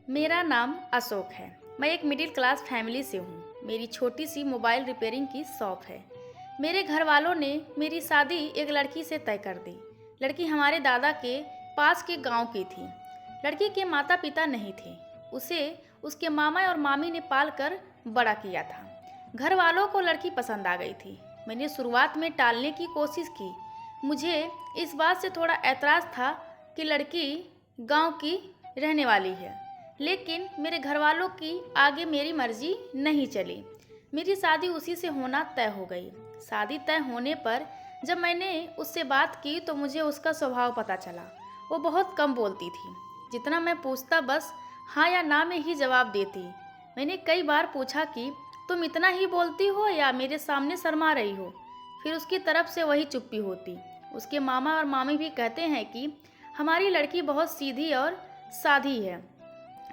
मेरा नाम अशोक है। मैं एक मिडिल क्लास फैमिली से हूँ। मेरी छोटी सी मोबाइल रिपेयरिंग की शॉप है। मेरे घर वालों ने मेरी शादी एक लड़की से तय कर दी। लड़की हमारे दादा के पास के गांव की थी। लड़की के माता पिता नहीं थे। उसे उसके मामा और मामी ने पाल कर बड़ा किया था। घर वालों को लड़की पसंद आ गई थी। मैंने शुरुआत में टालने की कोशिश की। मुझे इस बात से थोड़ा ऐतराज़ था कि लड़की गांव की रहने वाली है, लेकिन मेरे घर वालों की आगे मेरी मर्जी नहीं चली। मेरी शादी उसी से होना तय हो गई। शादी तय होने पर जब मैंने उससे बात की तो मुझे उसका स्वभाव पता चला। वो बहुत कम बोलती थी। जितना मैं पूछता बस हाँ या ना में ही जवाब देती। मैंने कई बार पूछा कि तुम इतना ही बोलती हो या मेरे सामने शर्मा रही हो। फिर उसकी तरफ से वही चुप्पी होती। उसके मामा और मामी भी कहते हैं कि हमारी लड़की बहुत सीधी और साधी है।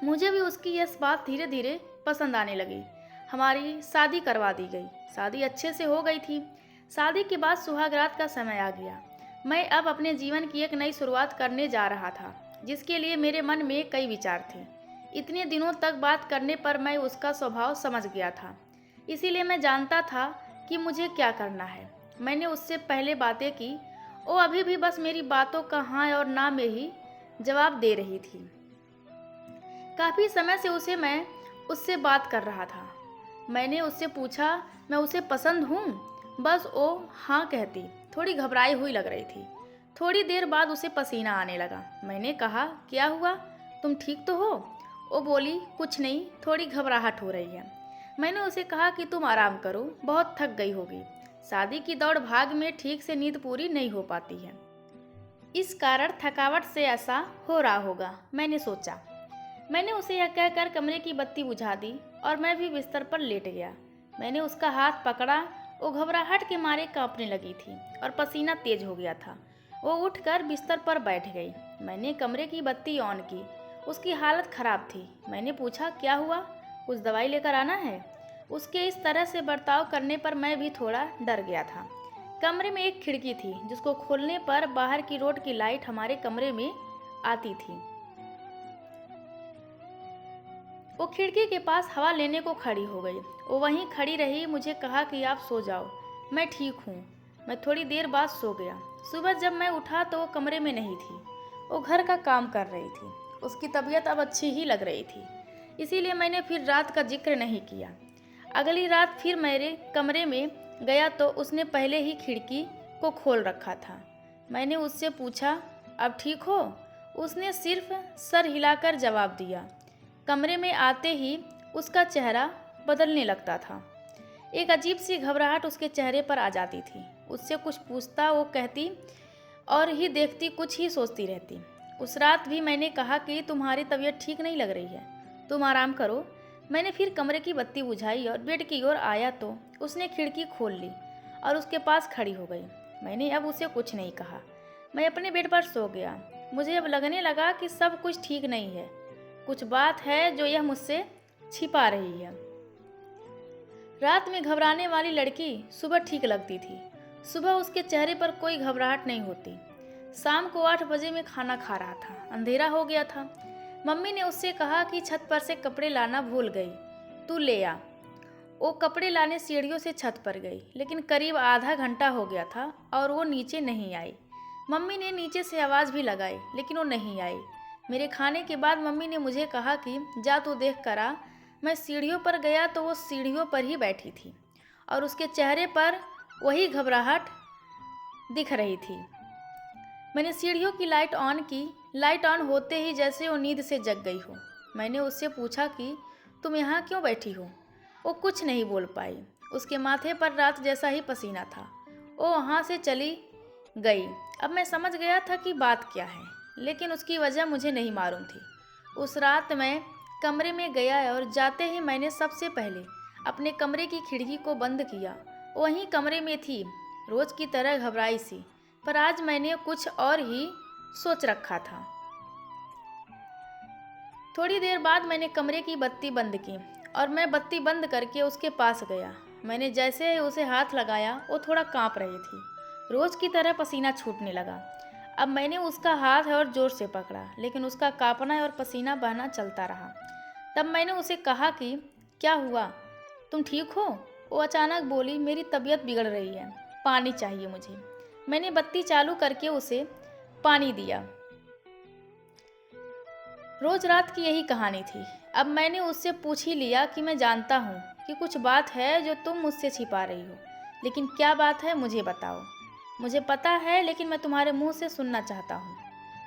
मुझे भी उसकी यह बात धीरे धीरे पसंद आने लगी। हमारी शादी करवा दी गई। शादी अच्छे से हो गई थी। शादी के बाद सुहागरात का समय आ गया। मैं अब अपने जीवन की एक नई शुरुआत करने जा रहा था, जिसके लिए मेरे मन में कई विचार थे। इतने दिनों तक बात करने पर मैं उसका स्वभाव समझ गया था, इसीलिए मैं जानता था कि मुझे क्या करना है। मैंने उससे पहले बातें की। वो अभी भी बस मेरी बातों का हाँ और ना में ही जवाब दे रही थी। काफ़ी समय से मैं उससे बात कर रहा था। मैंने उससे पूछा मैं उसे पसंद हूँ। बस वो हाँ कहती। थोड़ी घबराई हुई लग रही थी। थोड़ी देर बाद उसे पसीना आने लगा। मैंने कहा क्या हुआ, तुम ठीक तो हो? वो बोली कुछ नहीं, थोड़ी घबराहट हो रही है। मैंने उसे कहा कि तुम आराम करो, बहुत थक गई होगी। शादी की दौड़ भाग में ठीक से नींद पूरी नहीं हो पाती है, इस कारण थकावट से ऐसा हो रहा होगा, मैंने सोचा। मैंने उसे यह कहकर कमरे की बत्ती बुझा दी और मैं भी बिस्तर पर लेट गया। मैंने उसका हाथ पकड़ा। वो घबराहट के मारे कांपने लगी थी और पसीना तेज हो गया था। वो उठकर बिस्तर पर बैठ गई। मैंने कमरे की बत्ती ऑन की। उसकी हालत खराब थी। मैंने पूछा क्या हुआ, कुछ दवाई लेकर आना है? उसके इस तरह से बर्ताव करने पर मैं भी थोड़ा डर गया था। कमरे में एक खिड़की थी, जिसको खोलने पर बाहर की रोड की लाइट हमारे कमरे में आती थी। वो खिड़की के पास हवा लेने को खड़ी हो गई। वो वहीं खड़ी रही। मुझे कहा कि आप सो जाओ, मैं ठीक हूँ। मैं थोड़ी देर बाद सो गया। सुबह जब मैं उठा तो वो कमरे में नहीं थी। वो घर का काम कर रही थी। उसकी तबीयत अब अच्छी ही लग रही थी, इसीलिए मैंने फिर रात का जिक्र नहीं किया। अगली रात फिर मेरे कमरे में गया तो उसने पहले ही खिड़की को खोल रखा था। मैंने उससे पूछा अब ठीक हो? उसने सिर्फ सर हिलाकर जवाब दिया। कमरे में आते ही उसका चेहरा बदलने लगता था। एक अजीब सी घबराहट उसके चेहरे पर आ जाती थी। उससे कुछ पूछता, वो कहती और ही देखती, कुछ ही सोचती रहती। उस रात भी मैंने कहा कि तुम्हारी तबीयत ठीक नहीं लग रही है, तुम आराम करो। मैंने फिर कमरे की बत्ती बुझाई और बेड की ओर आया तो उसने खिड़की खोल ली और उसके पास खड़ी हो गई। मैंने अब उसे कुछ नहीं कहा। मैं अपने बेड पर सो गया। मुझे अब लगने लगा कि सब कुछ ठीक नहीं है। कुछ बात है जो यह मुझसे छिपा रही है। रात में घबराने वाली लड़की सुबह ठीक लगती थी। सुबह उसके चेहरे पर कोई घबराहट नहीं होती। शाम को 8 बजे में खाना खा रहा था। अंधेरा हो गया था। मम्मी ने उससे कहा कि छत पर से कपड़े लाना भूल गई, तू ले आ। वो कपड़े लाने सीढ़ियों से छत पर गई, लेकिन करीब आधा घंटा हो गया था और वो नीचे नहीं आई। मम्मी ने नीचे से आवाज़ भी लगाई, लेकिन वो नहीं आई। मेरे खाने के बाद मम्मी ने मुझे कहा कि जा तू देख कर आ। मैं सीढ़ियों पर गया तो वो सीढ़ियों पर ही बैठी थी और उसके चेहरे पर वही घबराहट दिख रही थी। मैंने सीढ़ियों की लाइट ऑन की। लाइट ऑन होते ही जैसे वो नींद से जग गई हो। मैंने उससे पूछा कि तुम यहाँ क्यों बैठी हो? वो कुछ नहीं बोल पाई। उसके माथे पर रात जैसा ही पसीना था। वो वहाँ से चली गई। अब मैं समझ गया था कि बात क्या है, लेकिन उसकी वजह मुझे नहीं मालूम थी। उस रात मैं कमरे में गया और जाते ही मैंने सबसे पहले अपने कमरे की खिड़की को बंद किया। वहीं कमरे में थी, रोज़ की तरह घबराई सी, पर आज मैंने कुछ और ही सोच रखा था। थोड़ी देर बाद मैंने कमरे की बत्ती बंद की और मैं बत्ती बंद करके उसके पास गया। मैंने जैसे ही उसे हाथ लगाया, वो थोड़ा कांप रही थी। रोज़ की तरह पसीना छूटने लगा। अब मैंने उसका हाथ और ज़ोर से पकड़ा, लेकिन उसका कांपना और पसीना बहना चलता रहा। तब मैंने उसे कहा कि क्या हुआ, तुम ठीक हो? वो अचानक बोली, मेरी तबीयत बिगड़ रही है, पानी चाहिए मुझे। मैंने बत्ती चालू करके उसे पानी दिया। रोज रात की यही कहानी थी। अब मैंने उससे पूछ ही लिया कि मैं जानता हूँ कि कुछ बात है जो तुम मुझसे छिपा रही हो, लेकिन क्या बात है मुझे बताओ। मुझे पता है, लेकिन मैं तुम्हारे मुंह से सुनना चाहता हूँ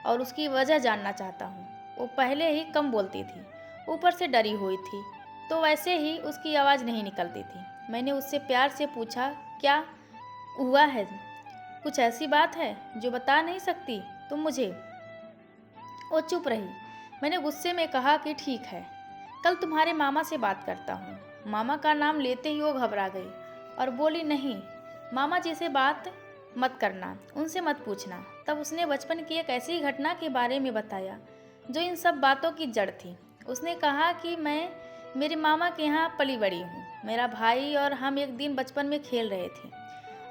और उसकी वजह जानना चाहता हूँ। वो पहले ही कम बोलती थी, ऊपर से डरी हुई थी, तो वैसे ही उसकी आवाज़ नहीं निकलती थी। मैंने उससे प्यार से पूछा, क्या हुआ है? कुछ ऐसी बात है जो बता नहीं सकती तुम मुझे? वो चुप रही। मैंने गुस्से में कहा कि ठीक है, कल तुम्हारे मामा से बात करता हूँ। मामा का नाम लेते ही वो घबरा गई और बोली, नहीं, मामा जी से बात मत करना, उनसे मत पूछना। तब उसने बचपन की एक ऐसी घटना के बारे में बताया जो इन सब बातों की जड़ थी। उसने कहा कि मैं मेरे मामा के यहाँ पली बड़ी हूँ। मेरा भाई और हम एक दिन बचपन में खेल रहे थे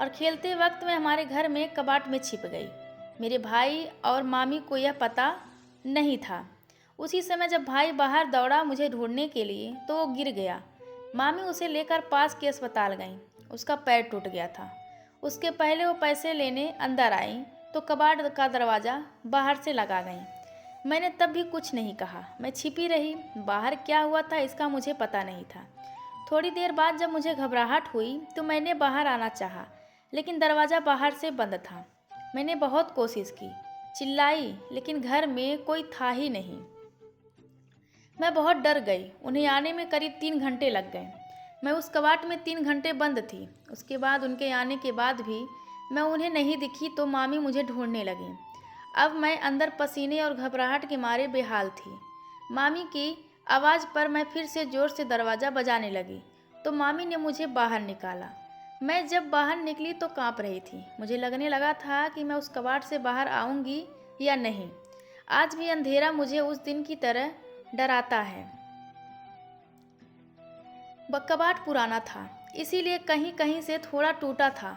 और खेलते वक्त मैं हमारे घर में कबाट में छिप गई। मेरे भाई और मामी को यह पता नहीं था। उसी समय जब भाई बाहर दौड़ा मुझे ढूंढने के लिए, तो वो गिर गया। मामी उसे लेकर पास के अस्पताल गईं। उसका पैर टूट गया था। उसके पहले वो पैसे लेने अंदर आई तो कबाड़ का दरवाज़ा बाहर से लगा गईं। मैंने तब भी कुछ नहीं कहा, मैं छिपी रही। बाहर क्या हुआ था इसका मुझे पता नहीं था। थोड़ी देर बाद जब मुझे घबराहट हुई तो मैंने बाहर आना चाहा, लेकिन दरवाज़ा बाहर से बंद था। मैंने बहुत कोशिश की, चिल्लाई, लेकिन घर में कोई था ही नहीं। मैं बहुत डर गई। उन्हें आने में करीब 3 घंटे लग गए। मैं उस कबाट में 3 घंटे बंद थी। उसके बाद उनके आने के बाद भी मैं उन्हें नहीं दिखी तो मामी मुझे ढूंढने लगी। अब मैं अंदर पसीने और घबराहट के मारे बेहाल थी। मामी की आवाज़ पर मैं फिर से ज़ोर से दरवाज़ा बजाने लगी तो मामी ने मुझे बाहर निकाला। मैं जब बाहर निकली तो काँप रही थी। मुझे लगने लगा था कि मैं उस कबाट से बाहर आऊँगी या नहीं। आज भी अंधेरा मुझे उस दिन की तरह डराता है। कबाट पुराना था, इसीलिए कहीं कहीं से थोड़ा टूटा था,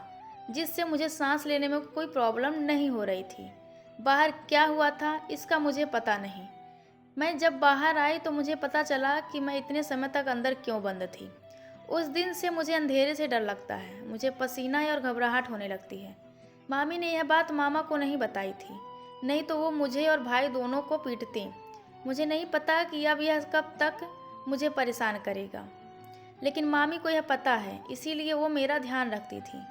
जिससे मुझे सांस लेने में कोई प्रॉब्लम नहीं हो रही थी। बाहर क्या हुआ था इसका मुझे पता नहीं। मैं जब बाहर आई तो मुझे पता चला कि मैं इतने समय तक अंदर क्यों बंद थी। उस दिन से मुझे अंधेरे से डर लगता है। मुझे पसीना और घबराहट होने लगती है। मामी ने यह बात मामा को नहीं बताई थी, नहीं तो वो मुझे और भाई दोनों को पीटते। मुझे नहीं पता कि अब यह कब तक मुझे परेशान करेगा, लेकिन मामी को यह पता है, इसीलिए वो मेरा ध्यान रखती थी।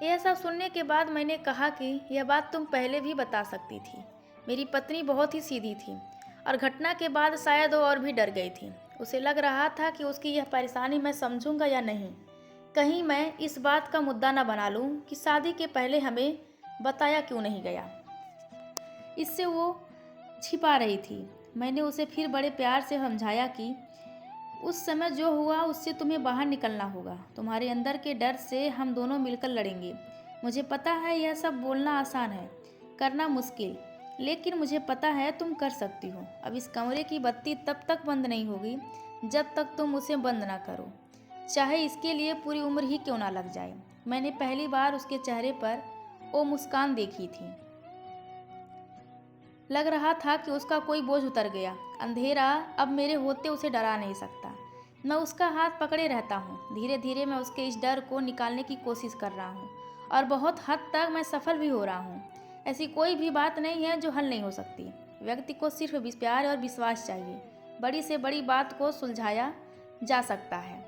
यह सब सुनने के बाद मैंने कहा कि यह बात तुम पहले भी बता सकती थी। मेरी पत्नी बहुत ही सीधी थी और घटना के बाद शायद वो और भी डर गई थी। उसे लग रहा था कि उसकी यह परेशानी मैं समझूंगा या नहीं। कहीं मैं इस बात का मुद्दा न बना लूं कि शादी के पहले हमें बताया क्यों नहीं गया। इससे वो छिपा रही थी। मैंने उसे फिर बड़े प्यार से समझाया कि उस समय जो हुआ उससे तुम्हें बाहर निकलना होगा। तुम्हारे अंदर के डर से हम दोनों मिलकर लड़ेंगे। मुझे पता है यह सब बोलना आसान है, करना मुश्किल, लेकिन मुझे पता है तुम कर सकती हो। अब इस कमरे की बत्ती तब तक बंद नहीं होगी जब तक तुम उसे बंद ना करो, चाहे इसके लिए पूरी उम्र ही क्यों ना लग जाए। मैंने पहली बार उसके चेहरे पर वो मुस्कान देखी थी। लग रहा था कि उसका कोई बोझ उतर गया। अंधेरा अब मेरे होते उसे डरा नहीं सकता। मैं उसका हाथ पकड़े रहता हूँ। धीरे धीरे मैं उसके इस डर को निकालने की कोशिश कर रहा हूँ और बहुत हद तक मैं सफल भी हो रहा हूँ। ऐसी कोई भी बात नहीं है जो हल नहीं हो सकती। व्यक्ति को सिर्फ प्यार और विश्वास चाहिए। बड़ी से बड़ी बात को सुलझाया जा सकता है।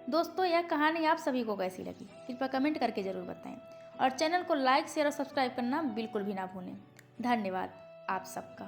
दोस्तों, यह कहानी आप सभी को कैसी लगी कृपया कमेंट करके ज़रूर बताएं और चैनल को लाइक शेयर और सब्सक्राइब करना बिल्कुल भी ना भूलें। धन्यवाद आप सबका।